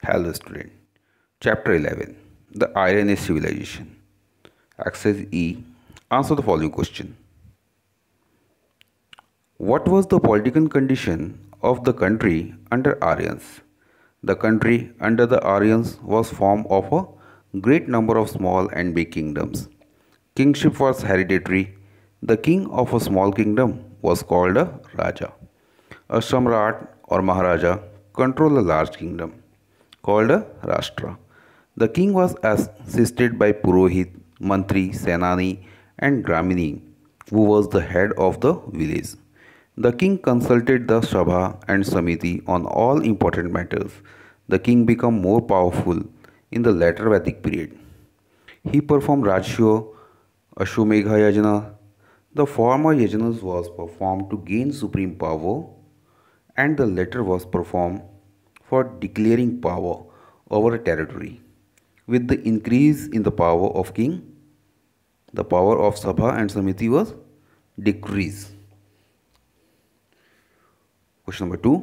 Hello student. Chapter 11. The Iron Age Civilization. Exercise E. Answer the following question. What was the political condition of the country under Aryans? The country under the Aryans was formed of a great number of small and big kingdoms. Kingship was hereditary. The king of a small kingdom was called a Raja. A Samrat or Maharaja controlled a large kingdom called a Rashtra. The king was assisted by Purohit, Mantri, Senani, and Gramini, who was the head of the village. The king consulted the Sabha and Samiti on all important matters. The king became more powerful in the later Vedic period. He performed Rajyo, Ashwamedha Yajna. The former yajnas was performed to gain supreme power, and the latter was performed for declaring power over a territory. With the increase in the power of king, the power of Sabha and Samiti was decreased. Question number 2.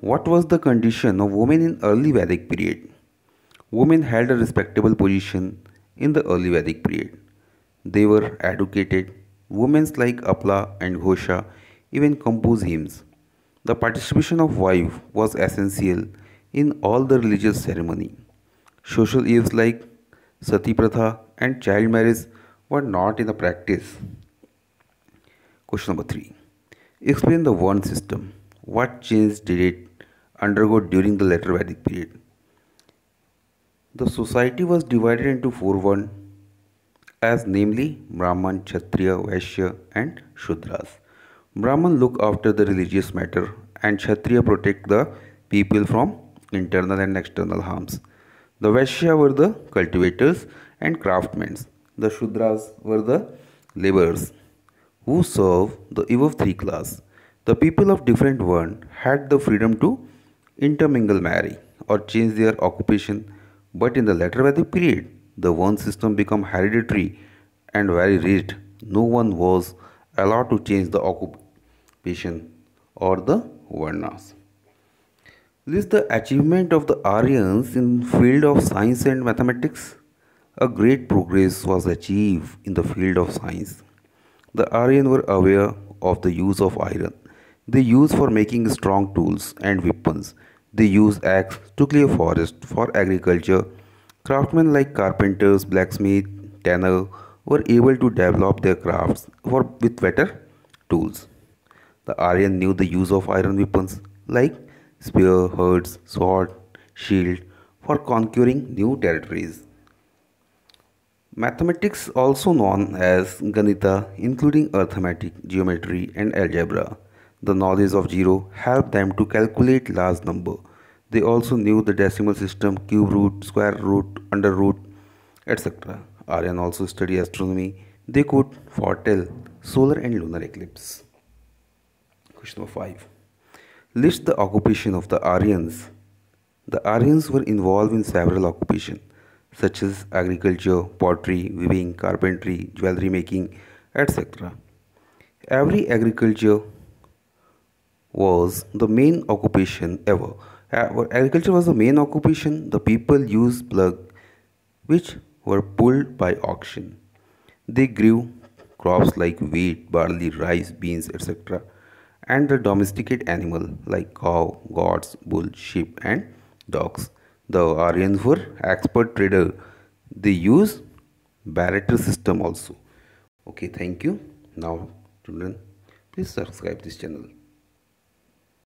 What was the condition of women in early Vedic period? Women held a respectable position in the early Vedic period. They were educated. Women like Apla and Ghosha even composed hymns. The participation of wife was essential in all the religious ceremony. Social evils like Sati Pratha and child marriage were not in the practice. Question number 3. Explain the Varna system. What change did it undergo during the later Vedic period? The society was divided into four Varna, as namely Brahman, Kshatriya, Vaishya, and Shudras. Brahman look after the religious matter, and Kshatriya protect the people from internal and external harms. The Vaishya were the cultivators and craftsmen. The Shudras were the laborers who serve the above three class. The people of different Varna had the freedom to intermingle, marry, or change their occupation, but in the later Vedic period, the Varna system became hereditary and very rigid. No one was allowed to change the occupation or the Varnas. This is the achievement of the Aryans in field of science and mathematics. A great progress was achieved in the field of science. The Aryans were aware of the use of iron. They used for making strong tools and weapons. They used axe to clear forest for agriculture. Craftsmen like carpenters, blacksmiths, tanner were able to develop their crafts with better tools. The Aryan knew the use of iron weapons like spear, swords, sword, shield for conquering new territories. Mathematics, also known as Ganita, including arithmetic, geometry, and algebra, the knowledge of zero helped them to calculate large number. They also knew the decimal system, cube root, square root, under root, etc. Aryan also studied astronomy. They could foretell solar and lunar eclipse. Question number 5. List the occupation of the Aryans. The Aryans were involved in several occupations such as agriculture, pottery, weaving, carpentry, jewelry making, etc. Every agriculture was the main occupation ever. Agriculture was the main occupation. The people used plugs which were pulled by oxen. They grew crops like wheat, barley, rice, beans, etc. And the domesticated animal like cow, goats, bull, sheep, and dogs. The Aryans were expert trader. They use barter system also. Okay, thank you. Now, children, please subscribe this channel.